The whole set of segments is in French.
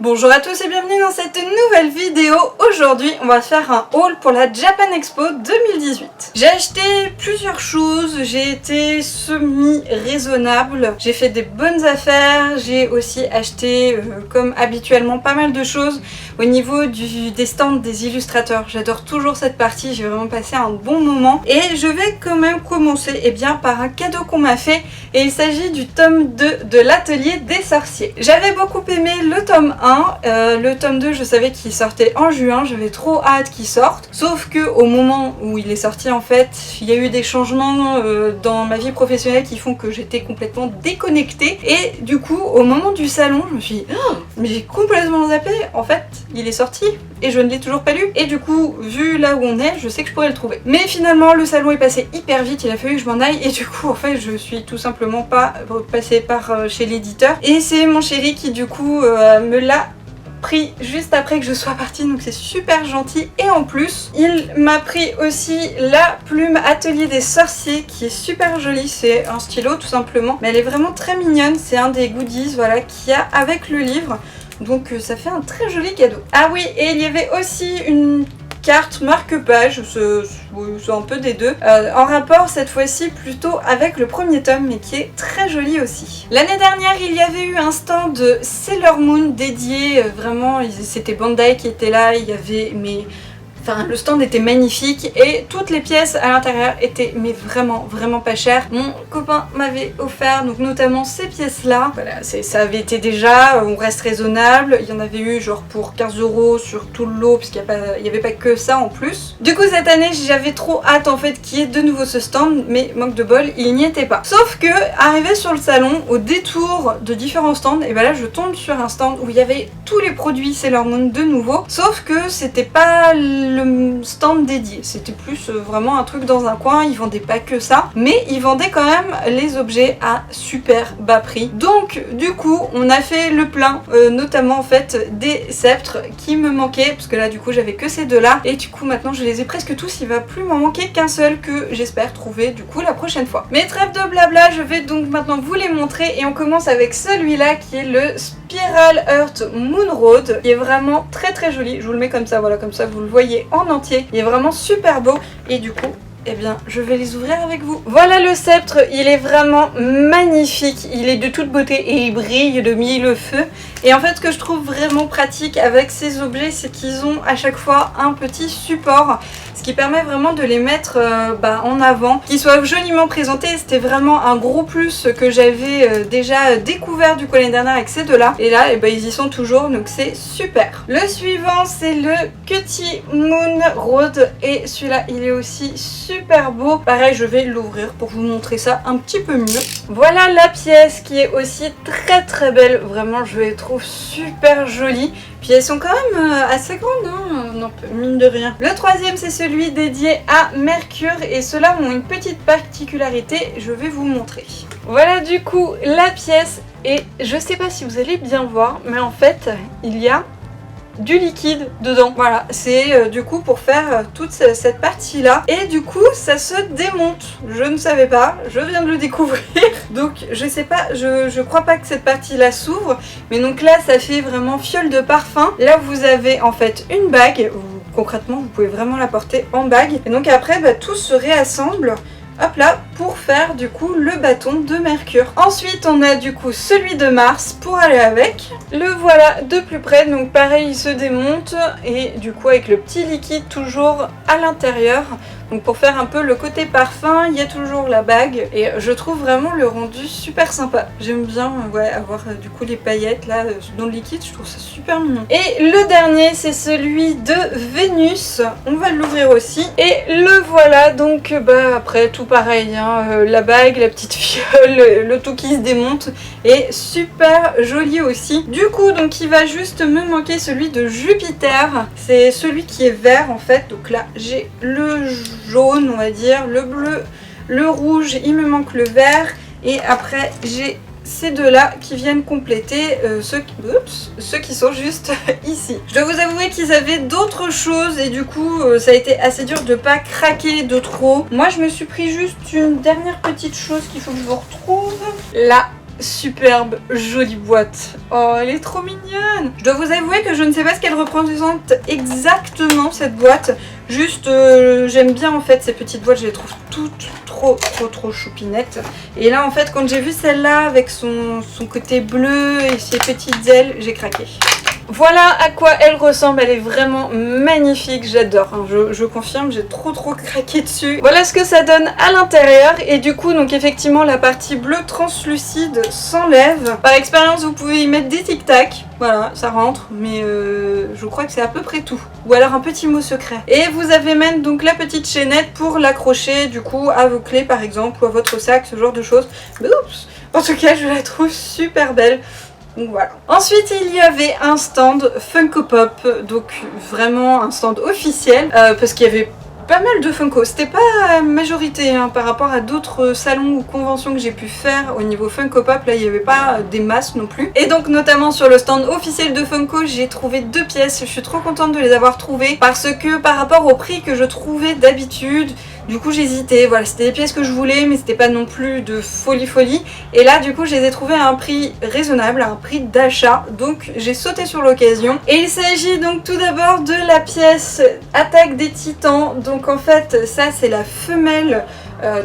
Bonjour à tous et bienvenue dans cette nouvelle vidéo. Aujourd'hui, on va faire un haul pour la Japan Expo 2018. J'ai acheté plusieurs choses, j'ai été semi-raisonnable, j'ai fait des bonnes affaires, j'ai aussi acheté, comme habituellement, pas mal de choses au niveau des stands des illustrateurs. J'adore toujours cette partie, j'ai vraiment passé un bon moment. Et je vais quand même commencer par un cadeau qu'on m'a fait, et il s'agit du tome 2 de l'Atelier des Sorciers. J'avais beaucoup aimé le tome 1. Le tome 2, je savais qu'il sortait en juin, j'avais trop hâte qu'il sorte. Sauf que au moment où il est sorti, en fait, il y a eu des changements dans ma vie professionnelle qui font que j'étais complètement déconnectée. Et du coup, au moment du salon, je me suis dit, oh, mais j'ai complètement zappé. En fait, il est sorti et je ne l'ai toujours pas lu. Et du coup, vu là où on est, je sais que je pourrais le trouver. Mais finalement, le salon est passé hyper vite, il a fallu que je m'en aille. Et du coup, en fait, je suis tout simplement pas passée par chez l'éditeur. Et c'est mon chéri qui, du coup, me l'a pris juste après que je sois partie, donc c'est super gentil. Et en plus, il m'a pris aussi la plume Atelier des Sorciers qui est super jolie. C'est un stylo tout simplement, mais elle est vraiment très mignonne. C'est un des goodies, voilà, qu'il y a avec le livre. Donc ça fait un très joli cadeau. Ah oui, et il y avait aussi une carte marque-page, c'est un peu des deux, en rapport cette fois-ci plutôt avec le premier tome, mais qui est très joli aussi. L'année dernière, il y avait eu un stand de Sailor Moon dédié, vraiment, c'était Bandai qui était là, il y avait le stand était magnifique et toutes les pièces à l'intérieur étaient vraiment pas chères. Mon copain m'avait offert donc notamment ces pièces là. Voilà, ça avait été déjà, on reste raisonnable. Il y en avait eu genre pour 15 € sur tout le lot parce qu'il n'y avait pas que ça en plus. Du coup cette année j'avais trop hâte en fait qu'il y ait de nouveau ce stand, mais manque de bol, il n'y était pas. Sauf que arrivé sur le salon, au détour de différents stands, et ben là je tombe sur un stand où il y avait tous les produits Sailor Moon de nouveau. Sauf que c'était pas le stand dédié, c'était plus vraiment un truc dans un coin, ils vendaient pas que ça, mais ils vendaient quand même les objets à super bas prix. Donc du coup on a fait le plein, notamment en fait des sceptres qui me manquaient, parce que là du coup j'avais que ces deux là, et du coup maintenant je les ai presque tous, il va plus m'en manquer qu'un seul que j'espère trouver du coup la prochaine fois. Mais trêve de blabla, je vais donc maintenant vous les montrer, et on commence avec celui-là qui est le Spiral Heart Moon Road, qui est vraiment très joli. Je vous le mets comme ça, voilà, comme ça vous le voyez en entier. Il est vraiment super beau et du coup, eh bien, je vais les ouvrir avec vous. Voilà le sceptre, il est vraiment magnifique. Il est de toute beauté et il brille de mille feux. Et en fait, ce que je trouve vraiment pratique avec ces objets, c'est qu'ils ont à chaque fois un petit support, ce qui permet vraiment de les mettre en avant, qu'ils soient joliment présentés. C'était vraiment un gros plus que j'avais déjà découvert du coup l'année dernière avec ces deux-là. Et là, ils y sont toujours, donc c'est super. Le suivant, c'est le Cutie Moon Road. Et celui-là, il est aussi super beau. Pareil, je vais l'ouvrir pour vous montrer ça un petit peu mieux. Voilà la pièce qui est aussi très belle. Vraiment, je les trouve super jolie. Puis elles sont quand même assez grandes, hein, non, mine de rien. Le troisième, c'est celui dédié à Mercure, et ceux-là ont une petite particularité, je vais vous montrer. Voilà du coup la pièce, et je sais pas si vous allez bien voir, mais en fait, il y a du liquide dedans. Voilà, c'est du coup pour faire toute cette partie là, et du coup ça se démonte. Je ne savais pas, je viens de le découvrir, donc je sais pas, je crois pas que cette partie là s'ouvre, mais donc là ça fait vraiment fiole de parfum. Là vous avez en fait une bague, concrètement vous pouvez vraiment la porter en bague, et donc après tout se réassemble. Hop là, pour faire du coup le bâton de Mercure. Ensuite on a du coup celui de Mars pour aller avec. Le voilà de plus près, donc pareil il se démonte, et du coup avec le petit liquide toujours à l'intérieur. Donc pour faire un peu le côté parfum, il y a toujours la bague, et je trouve vraiment le rendu super sympa. J'aime bien avoir du coup les paillettes là dans le liquide, je trouve ça super mignon. Et le dernier, c'est celui de Vénus. On va l'ouvrir aussi. Et le voilà, donc après tout pareil, hein, la bague, la petite fiole, le tout qui se démonte, et super joli aussi. Du coup donc il va juste me manquer celui de Jupiter. C'est celui qui est vert en fait, donc là j'ai le jaune on va dire, le bleu, le rouge, il me manque le vert, et après j'ai ces deux là qui viennent compléter ceux qui sont juste ici. Je dois vous avouer qu'ils avaient d'autres choses, et du coup ça a été assez dur de pas craquer de trop. Moi je me suis pris juste une dernière petite chose qu'il faut que je vous retrouve. Là superbe, jolie boîte. Oh, elle est trop mignonne. Je dois vous avouer que je ne sais pas ce qu'elle représente exactement cette boîte. Juste, j'aime bien en fait ces petites boîtes, je les trouve toutes trop choupinettes. Et là en fait quand j'ai vu celle-là avec son côté bleu et ses petites ailes, j'ai craqué. Voilà à quoi elle ressemble, elle est vraiment magnifique, j'adore, hein. Je confirme, j'ai trop craqué dessus. Voilà ce que ça donne à l'intérieur et du coup donc effectivement la partie bleue translucide s'enlève. Par expérience vous pouvez y mettre des tic-tac, voilà ça rentre, mais je crois que c'est à peu près tout. Ou alors un petit mot secret. Et vous avez même donc la petite chaînette pour l'accrocher du coup à vos clés par exemple ou à votre sac, ce genre de choses. Mais oups, en tout cas je la trouve super belle. Donc voilà. Ensuite il y avait un stand Funko Pop, donc vraiment un stand officiel parce qu'il y avait pas mal de Funko. C'était pas majorité hein, par rapport à d'autres salons ou conventions que j'ai pu faire au niveau Funko Pop. Là il n'y avait pas des masses non plus. Et donc notamment sur le stand officiel de Funko j'ai trouvé 2 pièces. Je suis trop contente de les avoir trouvées parce que par rapport au prix que je trouvais d'habitude, du coup j'hésitais, voilà c'était des pièces que je voulais mais c'était pas non plus de folie. Et là du coup je les ai trouvées à un prix raisonnable, à un prix d'achat, donc j'ai sauté sur l'occasion. Et il s'agit donc tout d'abord de la pièce Attaque des Titans. Donc en fait ça c'est la femelle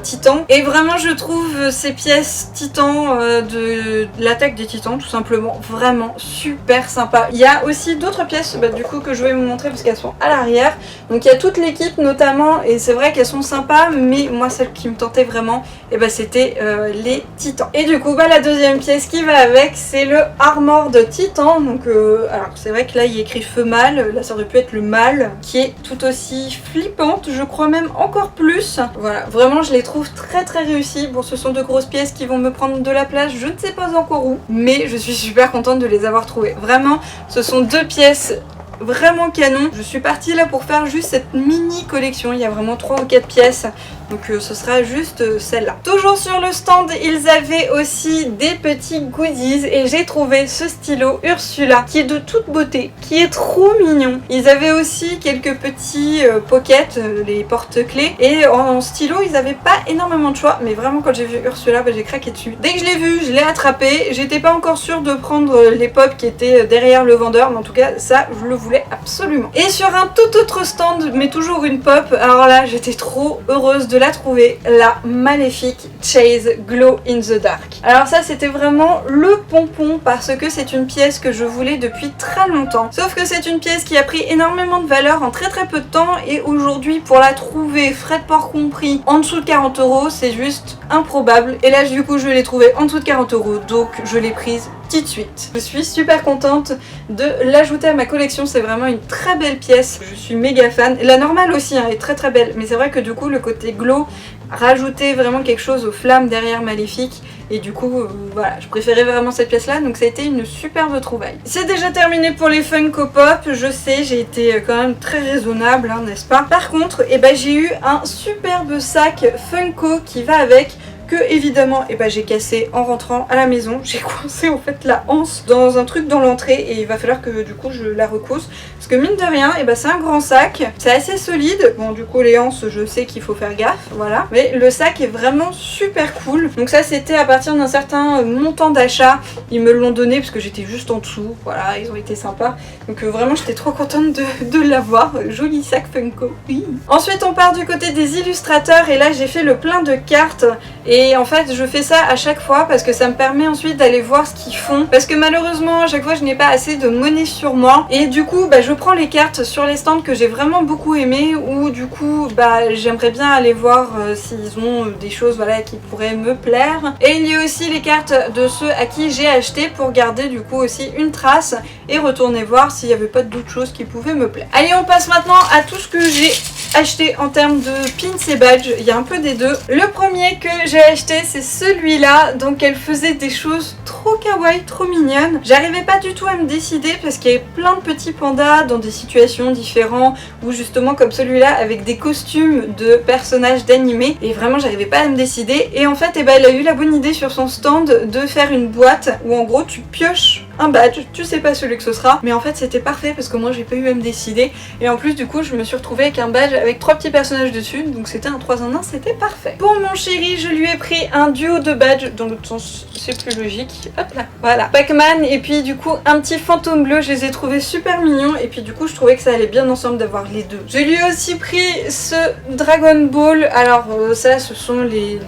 Titan. Et vraiment je trouve ces pièces Titan de l'attaque des Titans tout simplement vraiment super sympa. Il y a aussi d'autres pièces du coup que je vais vous montrer parce qu'elles sont à l'arrière. Donc il y a toute l'équipe notamment et c'est vrai qu'elles sont sympas mais moi celle qui me tentait vraiment c'était les Titans. Et du coup la deuxième pièce qui va avec c'est le Armored Titan. Donc alors c'est vrai que là il y a écrit feu mâle, là ça aurait pu être le mâle qui est tout aussi flippante, je crois même encore plus. Voilà vraiment je les trouve très réussis. Bon ce sont de grosses pièces qui vont me prendre de la place, je ne sais pas encore où, mais je suis super contente de les avoir trouvées. Vraiment ce sont 2 pièces vraiment canon. Je suis partie là pour faire juste cette mini collection, il y a vraiment 3 ou 4 pièces. Donc ce sera juste celle-là. Toujours sur le stand, ils avaient aussi des petits goodies et j'ai trouvé ce stylo Ursula qui est de toute beauté, qui est trop mignon. Ils avaient aussi quelques petits pockets, les porte-clés, et en stylo ils avaient pas énormément de choix, mais vraiment quand j'ai vu Ursula j'ai craqué dessus. Dès que je l'ai vu, je l'ai attrapé. J'étais pas encore sûre de prendre les pop qui étaient derrière le vendeur, mais en tout cas ça je le voulais absolument. Et sur un tout autre stand, mais toujours une pop, alors là j'étais trop heureuse de la trouver, la maléfique Chase Glow in the Dark. Alors ça c'était vraiment le pompon parce que c'est une pièce que je voulais depuis très longtemps. Sauf que c'est une pièce qui a pris énormément de valeur en très peu de temps et aujourd'hui pour la trouver, frais de port compris, en dessous de 40 €, c'est juste improbable. Et là du coup je l'ai trouvée en dessous de 40 €, donc je l'ai prise tout de suite. Je suis super contente de l'ajouter à ma collection, c'est vraiment une très belle pièce, je suis méga fan. La normale aussi est très belle, mais c'est vrai que du coup le côté glow rajoutait vraiment quelque chose aux flammes derrière Maléfique et du coup voilà, je préférais vraiment cette pièce là, donc ça a été une superbe trouvaille. C'est déjà terminé pour les Funko Pop, je sais j'ai été quand même très raisonnable n'est-ce pas. Par contre j'ai eu un superbe sac Funko qui va avec, que évidemment j'ai cassé en rentrant à la maison. J'ai coincé en fait la anse dans un truc dans l'entrée et il va falloir que du coup je la recousse parce que mine de rien c'est un grand sac, c'est assez solide. Bon du coup les anses je sais qu'il faut faire gaffe, voilà, mais le sac est vraiment super cool. Donc ça c'était à partir d'un certain montant d'achat, ils me l'ont donné parce que j'étais juste en dessous, voilà, ils ont été sympas. Donc vraiment j'étais trop contente de l'avoir, joli sac Funko. Oui. Ensuite on part du côté des illustrateurs et là j'ai fait le plein de cartes. Et en fait je fais ça à chaque fois parce que ça me permet ensuite d'aller voir ce qu'ils font. Parce que malheureusement à chaque fois je n'ai pas assez de monnaie sur moi. Et du coup je prends les cartes sur les stands que j'ai vraiment beaucoup aimé. Ou du coup j'aimerais bien aller voir s'ils ont des choses qui pourraient me plaire. Et il y a aussi les cartes de ceux à qui j'ai acheté pour garder du coup aussi une trace. Et retourner voir s'il n'y avait pas d'autres choses qui pouvaient me plaire. Allez on passe maintenant à tout ce que j'ai acheté en termes de pins et badges. Il y a un peu des deux. Le premier que j'ai acheté c'est celui-là, donc elle faisait des choses trop kawaii, trop mignonnes. J'arrivais pas du tout à me décider parce qu'il y avait plein de petits pandas dans des situations différentes ou justement comme celui-là avec des costumes de personnages d'animé et vraiment j'arrivais pas à me décider. Et en fait elle a eu la bonne idée sur son stand de faire une boîte où en gros tu pioches un badge, tu sais pas celui que ce sera, mais en fait c'était parfait parce que moi j'ai pas eu à me décider, et en plus du coup je me suis retrouvée avec un badge avec 3 petits personnages dessus, donc c'était un 3 en 1, c'était parfait. Pour mon chéri, je lui ai pris un duo de badges, dans l'autre sens c'est plus logique, hop là, voilà, Pac-Man et puis du coup un petit fantôme bleu, je les ai trouvés super mignons, et puis du coup je trouvais que ça allait bien ensemble d'avoir les deux. Je lui ai aussi pris ce Dragon Ball, alors ça ce sont les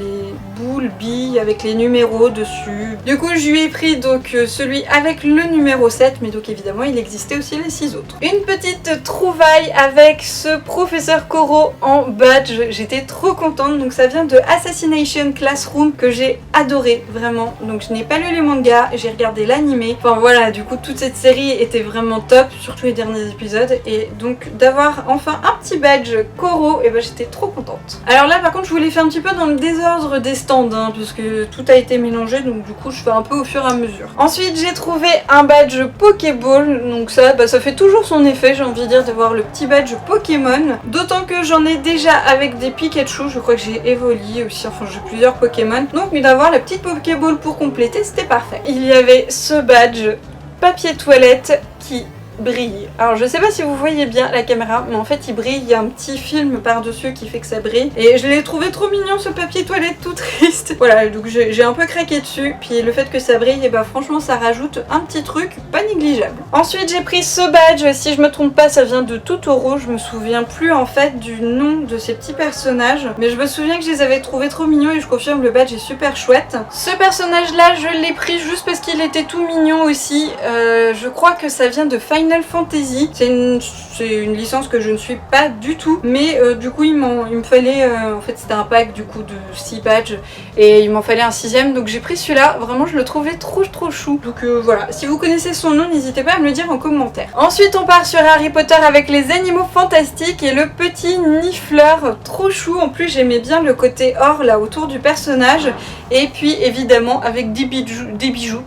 boules billes avec les numéros dessus. Du coup je lui ai pris donc celui avec le numéro 7, mais donc évidemment il existait aussi les 6 autres. Une petite trouvaille avec ce professeur Koro en badge, j'étais trop contente, donc ça vient de Assassination Classroom que j'ai adoré vraiment. Donc je n'ai pas lu les mangas, j'ai regardé l'animé, enfin voilà, du coup toute cette série était vraiment top, surtout les derniers épisodes, et donc d'avoir enfin un petit badge Koro, et ben j'étais trop contente. Alors là par contre je vous l'ai fait un petit peu dans le désordre des stands, hein, puisque tout a été mélangé, donc du coup je fais un peu au fur et à mesure. Ensuite j'ai trouvé un badge Pokéball, donc ça, ça fait toujours son effet, j'ai envie de dire, d'avoir le petit badge Pokémon, d'autant que j'en ai déjà avec des Pikachu, je crois que j'ai Evoli aussi, enfin j'ai plusieurs Pokémon, donc d'avoir la petite Pokéball pour compléter, c'était parfait. Il y avait ce badge papier toilette qui brille. Alors je sais pas si vous voyez bien la caméra, mais en fait il brille, il y a un petit film par dessus qui fait que ça brille, et je l'ai trouvé trop mignon ce papier toilette tout triste. Voilà, donc j'ai un peu craqué dessus, puis le fait que ça brille, et bah franchement ça rajoute un petit truc pas négligeable. Ensuite j'ai pris ce badge, si je me trompe pas ça vient de Totoro, je me souviens plus en fait du nom de ces petits personnages, mais je me souviens que je les avais trouvés trop mignons, et je confirme le badge est super chouette. Ce personnage là je l'ai pris juste parce qu'il était tout mignon aussi, je crois que ça vient de Final Fantasy, c'est une licence que je ne suis pas du tout, mais du coup il me fallait, en fait c'était un pack du coup de 6 badges, et il m'en fallait un 6ème, donc j'ai pris celui-là, vraiment je le trouvais trop chou, donc voilà, si vous connaissez son nom n'hésitez pas à me le dire en commentaire. Ensuite on part sur Harry Potter avec les animaux fantastiques et le petit Niffler, trop chou, en plus j'aimais bien le côté or là autour du personnage, et puis évidemment avec des bijoux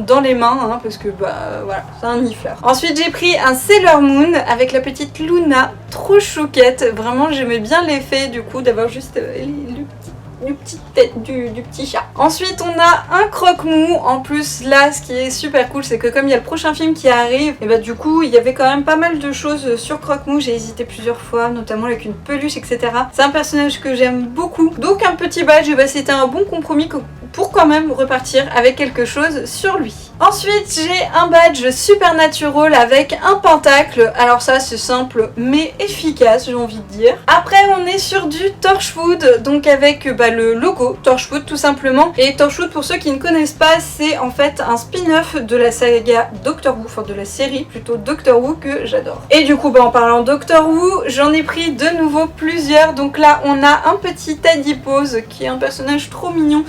dans les mains, hein, parce que bah voilà, c'est un Niffler. Ensuite j'ai pris un Sailor Moon avec la petite Luna, trop chouquette, vraiment j'aimais bien l'effet du coup d'avoir juste une petite tête du petit chat. Ensuite on a un croque-mou, en plus là ce qui est super cool c'est que comme il y a le prochain film qui arrive, et bah du coup il y avait quand même pas mal de choses sur croque-mou, j'ai hésité plusieurs fois, notamment avec une peluche etc. C'est un personnage que j'aime beaucoup, donc un petit badge, et bah c'était un bon compromis pour quand même repartir avec quelque chose sur lui. Ensuite j'ai un badge Supernatural avec un pentacle, alors ça c'est simple mais efficace j'ai envie de dire. Après on est sur du Torchwood, donc avec le logo Torchwood tout simplement, et Torchwood pour ceux qui ne connaissent pas c'est en fait un spin-off de la saga Doctor Who, enfin de la série plutôt Doctor Who que j'adore. Et du coup en parlant Doctor Who j'en ai pris de nouveau plusieurs, donc là on a un petit Adipose qui est un personnage trop mignon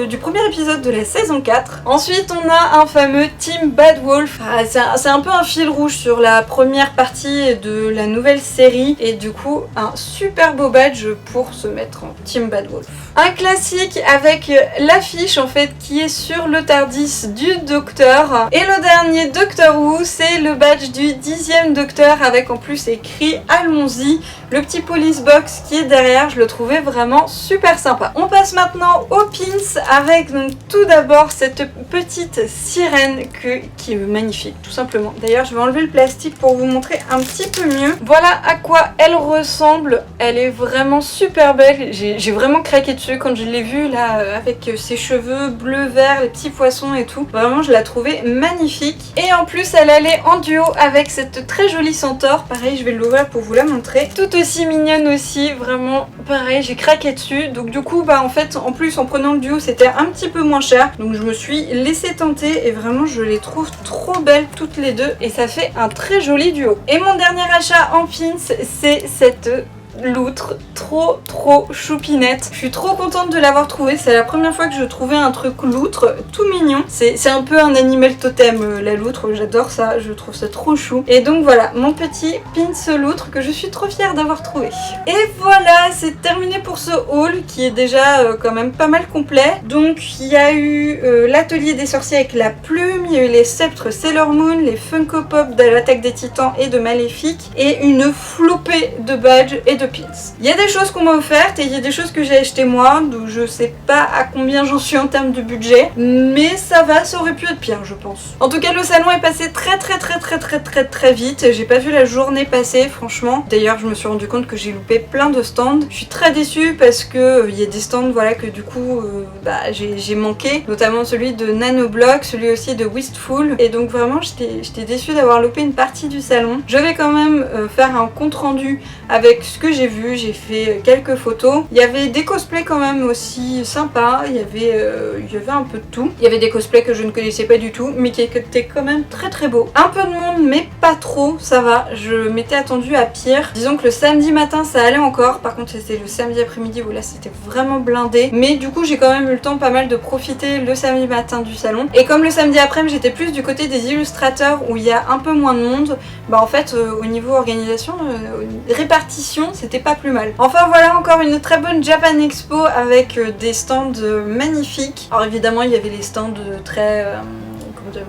du premier épisode de la saison 4. Ensuite on a un fameux Team Bad Wolf, c'est un peu un fil rouge sur la première partie de la nouvelle série, et du coup un super beau badge pour se mettre en Team Bad Wolf. Un classique avec l'affiche en fait qui est sur le Tardis du Docteur, et le dernier Doctor Who c'est le badge du 10e Docteur avec en plus écrit allons-y, le petit police box qui est derrière, je le trouvais vraiment super sympa. On passe maintenant au pin avec donc tout d'abord cette petite sirène qui est magnifique tout simplement. D'ailleurs je vais enlever le plastique pour vous montrer un petit peu mieux. Voilà à quoi elle ressemble, elle est vraiment super belle, j'ai vraiment craqué dessus quand je l'ai vue là avec ses cheveux bleu vert, les petits poissons et tout, vraiment je la trouvais magnifique. Et en plus elle allait en duo avec cette très jolie centaure, pareil je vais l'ouvrir pour vous la montrer, tout aussi mignonne aussi, vraiment pareil j'ai craqué dessus. Donc du coup en fait en plus en prenant le duo c'était un petit peu moins cher, donc je me suis laissée tenter et vraiment je les trouve trop belles toutes les deux, et ça fait un très joli duo. Et mon dernier achat en pins c'est cette loutre, trop choupinette. Je suis trop contente de l'avoir trouvé, c'est la première fois que je trouvais un truc loutre tout mignon. C'est un peu un animal totem la loutre, j'adore ça, je trouve ça trop chou. Et donc voilà mon petit pins loutre que je suis trop fière d'avoir trouvé. Et voilà, c'est terminé pour ce haul qui est déjà quand même pas mal complet. Donc il y a eu l'atelier des sorciers avec la plume, il y a eu les sceptres Sailor Moon, les Funko Pop de l'attaque des titans et de Maléfique, et une flopée de badges et de de pins. Il y a des choses qu'on m'a offertes et il y a des choses que j'ai achetées moi, donc je sais pas à combien j'en suis en termes de budget, mais ça va, ça aurait pu être pire je pense. En tout cas le salon est passé très vite, j'ai pas vu la journée passer franchement. D'ailleurs je me suis rendu compte que j'ai loupé plein de stands. Je suis très déçue parce que il y a des stands voilà que du coup j'ai manqué, notamment celui de Nanoblock, celui aussi de Wistful, et donc vraiment j'étais déçue d'avoir loupé une partie du salon. Je vais quand même faire un compte rendu avec ce que j'ai vu, j'ai fait quelques photos. Il y avait des cosplays quand même aussi sympas, il y avait un peu de tout. Il y avait des cosplays que je ne connaissais pas du tout, mais qui étaient quand même très beaux. Un peu de monde, mais pas trop, ça va. Je m'étais attendue à pire. Disons que le samedi matin ça allait encore, par contre c'était le samedi après-midi où là c'était vraiment blindé. Mais du coup j'ai quand même eu le temps pas mal de profiter le samedi matin du salon. Et comme le samedi après-midi j'étais plus du côté des illustrateurs où il y a un peu moins de monde, bah en fait au niveau organisation, répartition, c'était pas plus mal. Enfin voilà, encore une très bonne Japan Expo avec des stands magnifiques. Alors évidemment il y avait les stands très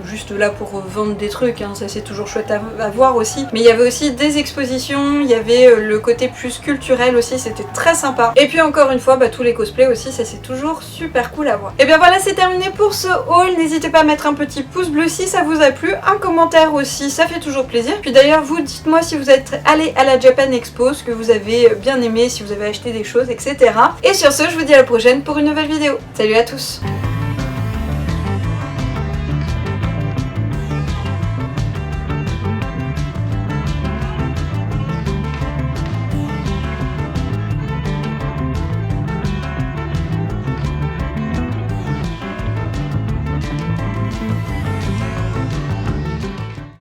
juste là pour vendre des trucs, hein, ça c'est toujours chouette à voir aussi. Mais il y avait aussi des expositions, il y avait le côté plus culturel aussi, c'était très sympa. Et puis encore une fois, tous les cosplays aussi, ça c'est toujours super cool à voir. Et bien voilà, c'est terminé pour ce haul. N'hésitez pas à mettre un petit pouce bleu si ça vous a plu, un commentaire aussi, ça fait toujours plaisir. Puis d'ailleurs, vous dites-moi si vous êtes allé à la Japan Expo, ce que vous avez bien aimé, si vous avez acheté des choses, etc. Et sur ce, je vous dis à la prochaine pour une nouvelle vidéo. Salut à tous!